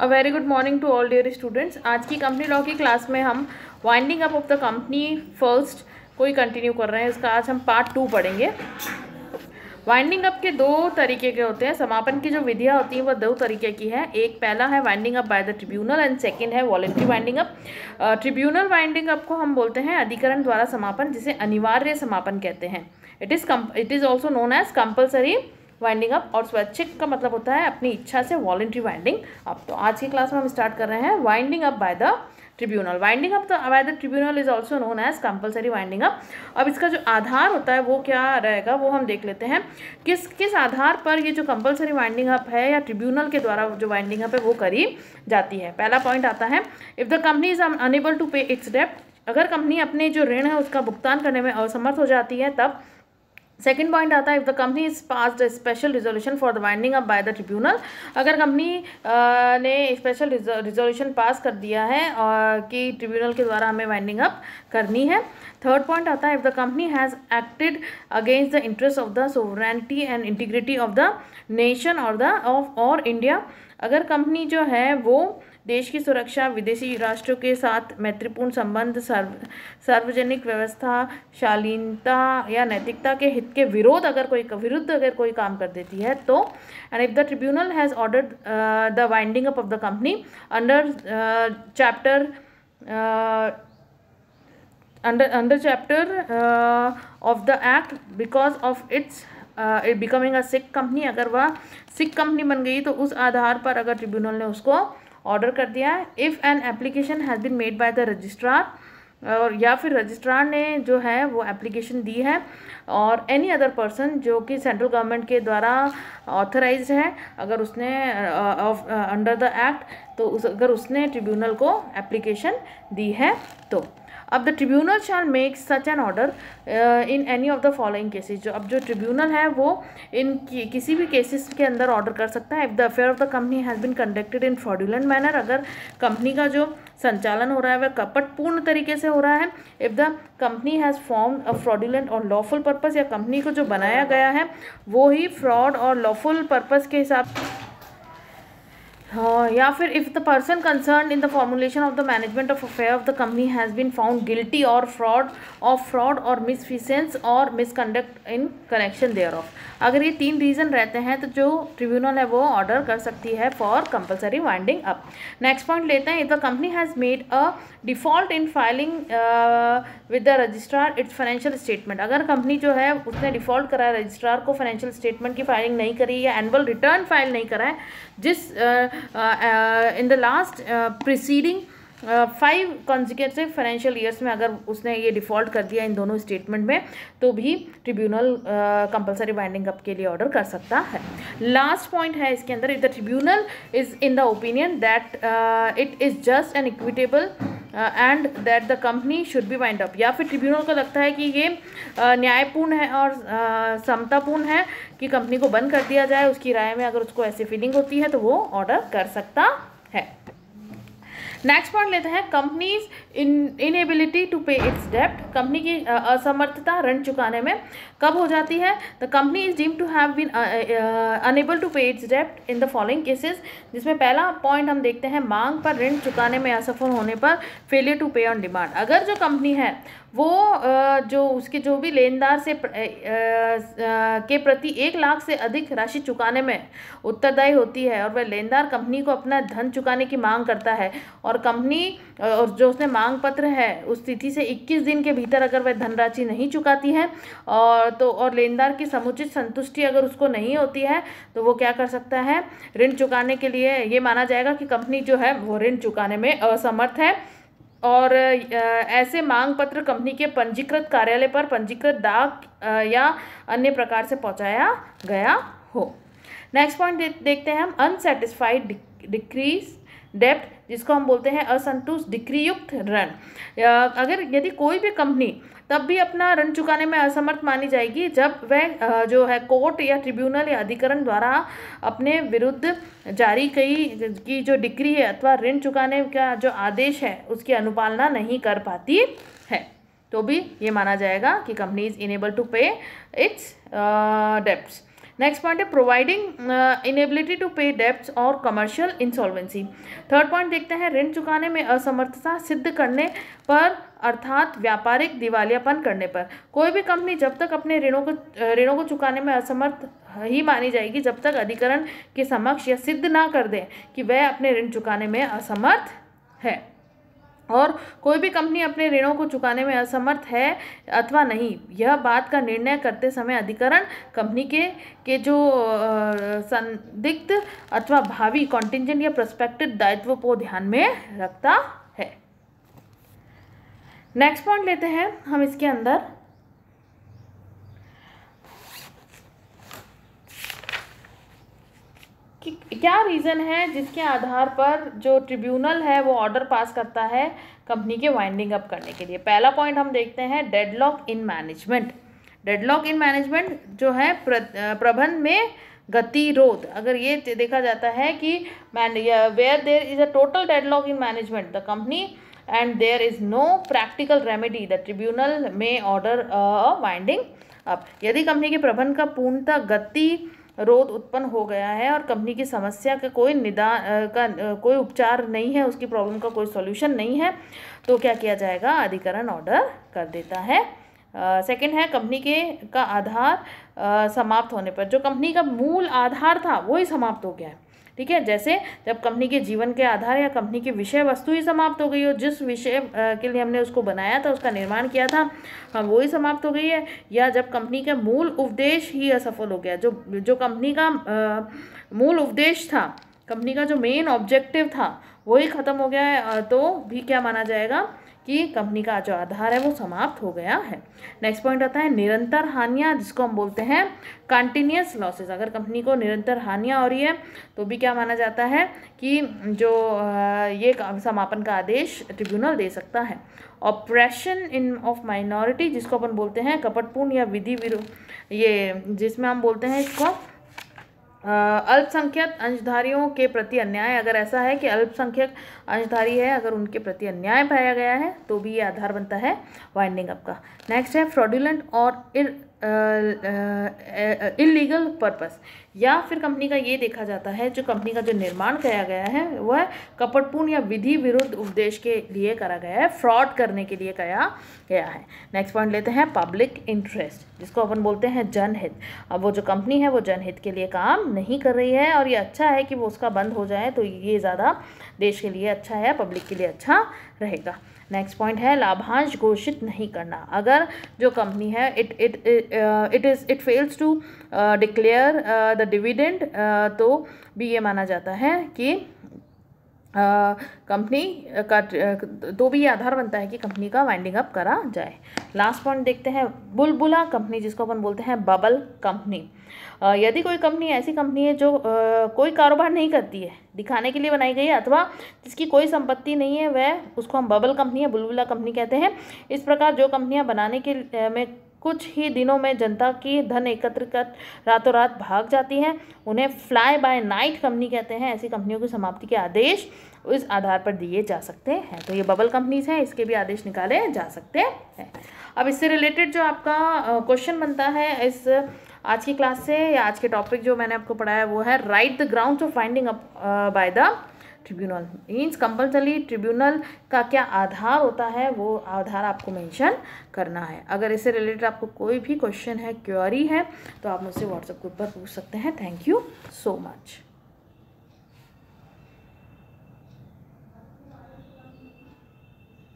A very good morning to all dear students. आज की company law की class में हम winding up of the company first को ही कंटिन्यू कर रहे हैं। इसका आज हम पार्ट 2 पढ़ेंगे। वाइंडिंग अप के दो तरीके के होते हैं। समापन की जो विधियाँ होती हैं वो दो तरीके की है। एक पहला है winding up by the tribunal and second है voluntary winding up. Tribunal winding up को हम बोलते हैं अधिकरण द्वारा समापन, जिसे अनिवार्य समापन कहते हैं। It is also known as compulsory winding up, और स्वैच्छिक का मतलब होता है अपनी इच्छा से वॉलंटरी वाइंडिंग अप। तो आज की क्लास में हम स्टार्ट कर रहे हैं winding up by the tribunal. Winding up by the tribunal is also known as compulsory winding up. अब इसका जो आधार होता है वो क्या रहेगा वो हम देख लेते हैं। किस आधार पर ये जो कंपल्सरी वाइंडिंग अप है या ट्रिब्यूनल के द्वारा जो वाइंडिंग अप है वो करी जाती है। पहला पॉइंट आता है, if the company is unable to pay its डेब्ट, अगर कंपनी अपने जो ऋण है उसका भुगतान करने में असमर्थ हो जाती है तब। सेकेंड पॉइंट आता है, if the company is passed special resolution for the winding up by the tribunal, अगर कंपनी ने स्पेशल रिजोल्यूशन पास कर दिया है कि ट्रिब्यूनल के द्वारा हमें वाइंडिंग अप करनी है। थर्ड पॉइंट आता है, if the company has acted against the interest of the sovereignty and integrity of the nation और इंडिया, अगर कंपनी जो है वो देश की सुरक्षा, विदेशी राष्ट्रों के साथ मैत्रीपूर्ण संबंध, सार्वजनिक व्यवस्था, शालीनता या नैतिकता के हित के विरुद्ध अगर कोई काम कर देती है तो। And if the tribunal has ordered the winding up of the company under chapter of the act because of its becoming a sick company, अगर वह सिक कंपनी बन गई तो उस आधार पर अगर ट्रिब्यूनल ने उसको ऑर्डर कर दिया है। If an application has been made by the registrar, और या फिर रजिस्ट्रार ने जो है वो एप्लीकेशन दी है, और एनी अदर पर्सन जो कि सेंट्रल गवर्नमेंट के द्वारा ऑथराइज्ड है, अगर उसने अंडर द एक्ट अगर उसने ट्रिब्यूनल को एप्लीकेशन दी है तो। अब the tribunal shell make such an order in any of the following cases, अब जो ट्रिब्यूनल है वो इन किसी भी केसेस के अंदर ऑर्डर कर सकता है। If the affair of the company has been conducted in fraudulent manner, अगर कंपनी का जो संचालन हो रहा है वह कपटपूर्ण तरीके से हो रहा है। If the company has formed a fraudulent और लॉफुल पर्पस, या कंपनी को जो बनाया गया है वो ही फ्रॉड और लॉफुल पर्पस के हिसाब, या फिर if the person concern in the formulation of the management of affair of the company has been found guilty और फ्रॉड और मिसफिसेंस और misconduct in connection thereof, अगर ये तीन रीज़न रहते हैं तो जो ट्रिब्यूनल है वो ऑर्डर कर सकती है for compulsory winding up. Next point लेते हैं, if the company has made a default in filing with the registrar it's financial statement, अगर कंपनी जो है उसने डिफ़ॉल्ट करा है, रजिस्ट्रार को फाइनेंशियल स्टेटमेंट की फाइलिंग नहीं करी या एनुअल रिटर्न फाइल नहीं करा है, जिस in the last preceding 5 consecutive financial years में अगर उसने ये डिफ़ॉल्ट कर दिया इन दोनों स्टेटमेंट में, तो भी ट्रिब्यूनल कंपल्सरी वाइंडिंग अप के लिए ऑर्डर कर सकता है। लास्ट पॉइंट है इसके अंदर, if the tribunal is in the opinion that it is just and equitable and that the company should be wind up, या फिर ट्रिब्यूनल को लगता है कि ये न्यायपूर्ण है और समतापूर्ण है कि कंपनी को बंद कर दिया जाए, उसकी राय में अगर उसको ऐसी फीलिंग होती है तो वो ऑर्डर कर सकता है। नेक्स्ट पॉइंट लेते हैं, company's inability to pay its डेब्ट, कंपनी की असमर्थता ऋण चुकाने में कब हो जाती है। The company is deemed to have been unable to pay its डेब्ट इन द फॉलोइंग केसेस, जिसमें पहला पॉइंट हम देखते हैं, मांग पर ऋण चुकाने में असफल होने पर फेलियर टू पे ऑन डिमांड, अगर जो कंपनी है वो जो उसके जो भी लेनदार से के प्रति 1 लाख से अधिक राशि चुकाने में उत्तरदायी होती है, और वह लेनदार कंपनी को अपना धन चुकाने की मांग करता है, और कंपनी और जो उसने मांग पत्र है उस तिथि से 21 दिन के भीतर अगर वह धनराशि नहीं चुकाती है और लेनदार की समुचित संतुष्टि अगर उसको नहीं होती है, तो वो क्या कर सकता है, ऋण चुकाने के लिए ये माना जाएगा कि कंपनी जो है वो ऋण चुकाने में असमर्थ है, और ऐसे मांग पत्र कंपनी के पंजीकृत कार्यालय पर पंजीकृत डाक या अन्य प्रकार से पहुंचाया गया हो। नेक्स्ट पॉइंट देखते हैं हम, अनसेटिस्फाइड डिक्रीज डेब्ट, जिसको हम बोलते हैं असंतुष्ट डिक्रीयुक्त ऋण, अगर यदि कोई भी कंपनी तब भी अपना ऋण चुकाने में असमर्थ मानी जाएगी जब वह जो है कोर्ट या ट्रिब्यूनल या अधिकरण द्वारा अपने विरुद्ध जारी की जो डिक्री है अथवा ऋण चुकाने का जो आदेश है उसकी अनुपालना नहीं कर पाती है, तो भी ये माना जाएगा कि company is enable to pay it's debts. Next point है प्रोवाइडिंग इनेबिलिटी टू पे डेब्ट्स और कमर्शियल इंसॉल्वेंसी। थर्ड पॉइंट देखते हैं ऋण चुकाने में असमर्थता सिद्ध करने पर अर्थात व्यापारिक दिवालियापन करने पर। कोई भी कंपनी जब तक अपने ऋणों को चुकाने में असमर्थ ही मानी जाएगी जब तक अधिकरण के समक्ष यह सिद्ध ना कर दे कि वह अपने ऋण चुकाने में असमर्थ है। और कोई भी कंपनी अपने ऋणों को चुकाने में असमर्थ है अथवा नहीं, यह बात का निर्णय करते समय अधिकरण कंपनी के जो संदिग्ध अथवा भावी कॉन्टिंजेंट या प्रोस्पेक्टिव दायित्व को ध्यान में रखता है। नेक्स्ट पॉइंट लेते हैं हम इसके अंदर कि क्या रीज़न है जिसके आधार पर जो ट्रिब्यूनल है वो ऑर्डर पास करता है कंपनी के वाइंडिंग अप करने के लिए। पहला पॉइंट हम देखते हैं deadlock in management. Deadlock in management जो है प्रबंधन में गतिरोध। अगर ये देखा जाता है कि where there is a total deadlock in management the company and there is no practical remedy the tribunal में ऑर्डर वाइंडिंग अप। यदि कंपनी के प्रबंधन का पूर्णतः गतिरोध उत्पन्न हो गया है और कंपनी की समस्या का कोई निदान का कोई उपचार नहीं है, उसकी प्रॉब्लम का कोई सॉल्यूशन नहीं है, तो क्या किया जाएगा, अधिकरण ऑर्डर कर देता है। सेकंड है कंपनी का आधार समाप्त होने पर। जो कंपनी का मूल आधार था वही समाप्त हो गया है, ठीक है। जैसे जब कंपनी के जीवन के आधार या कंपनी की विषय वस्तु ही समाप्त हो गई हो, जिस विषय के लिए हमने उसको बनाया था, उसका निर्माण किया था, वो ही समाप्त हो गई है। या जब कंपनी का मूल उपदेश ही असफल हो गया, जो कंपनी का मूल उपदेश था, कंपनी का जो मेन ऑब्जेक्टिव था वही ख़त्म हो गया है, तो भी क्या माना जाएगा कि कंपनी का जो आधार है वो समाप्त हो गया है। नेक्स्ट पॉइंट आता है निरंतर हानियाँ, जिसको हम बोलते हैं कंटिन्यूस लॉसेस। अगर कंपनी को निरंतर हानियाँ हो रही है तो भी क्या माना जाता है कि जो ये समापन का आदेश ट्रिब्यूनल दे सकता है। ऑपरेशन इन ऑफ माइनॉरिटी, जिसको अपन बोलते हैं कपटपूर्ण या विधि विरोध, ये जिसमें हम बोलते हैं इसको अल्पसंख्यक अंशधारियों के प्रति अन्याय। अगर ऐसा है कि अल्पसंख्यक अंशधारी है, अगर उनके प्रति अन्याय पाया गया है तो भी ये आधार बनता है वाइंडिंग अप का। नेक्स्ट है फ्रॉडुलेंट और इलीगल पर्पस, या फिर कंपनी का ये देखा जाता है जो कंपनी का जो निर्माण किया गया है वह कपटपूर्ण या विधि विरुद्ध उद्देश्य के लिए करा गया है, फ्रॉड करने के लिए किया गया है। नेक्स्ट पॉइंट लेते हैं पब्लिक इंटरेस्ट, जिसको अपन बोलते हैं जनहित। अब वो जो कंपनी है वो जनहित के लिए काम नहीं कर रही है और ये अच्छा है कि वो उसका बंद हो जाए, तो ये ज़्यादा देश के लिए अच्छा है, पब्लिक के लिए अच्छा रहेगा। नेक्स्ट पॉइंट है लाभांश घोषित नहीं करना। अगर जो कंपनी है it fails to declare the dividend, तो भी ये माना जाता है कि कंपनी का तो भी ये आधार बनता है कि कंपनी का वाइंडिंग अप करा जाए। लास्ट पॉइंट देखते हैं बुलबुला कंपनी, जिसको अपन बोलते हैं बबल कंपनी। यदि कोई कंपनी ऐसी कंपनी है जो कोई कारोबार नहीं करती है, दिखाने के लिए बनाई गई है, अथवा जिसकी कोई संपत्ति नहीं है, वह उसको हम बबल कंपनी या बुलबुला कंपनी कहते हैं। इस प्रकार जो कंपनियां बनाने के में कुछ ही दिनों में जनता की धन एकत्र कर रातों रात भाग जाती हैं, उन्हें फ्लाई बाय नाइट कंपनी कहते हैं। ऐसी कंपनियों की समाप्ति के आदेश इस आधार पर दिए जा सकते हैं। तो ये बबल कंपनीज हैं, इसके भी आदेश निकाले जा सकते हैं। अब इससे रिलेटेड जो आपका क्वेश्चन बनता है इस आज की क्लास से, या आज के टॉपिक जो मैंने आपको पढ़ाया वो है right the grounds of winding up by the tribunal. Means compulsory tribunal का क्या आधार होता है, वो आधार आपको मेंशन करना है। अगर इससे रिलेटेड आपको कोई भी क्वेश्चन है, क्वेरी है, तो आप मुझसे व्हाट्सएप ग्रुप पर पूछ सकते हैं। Thank you so much.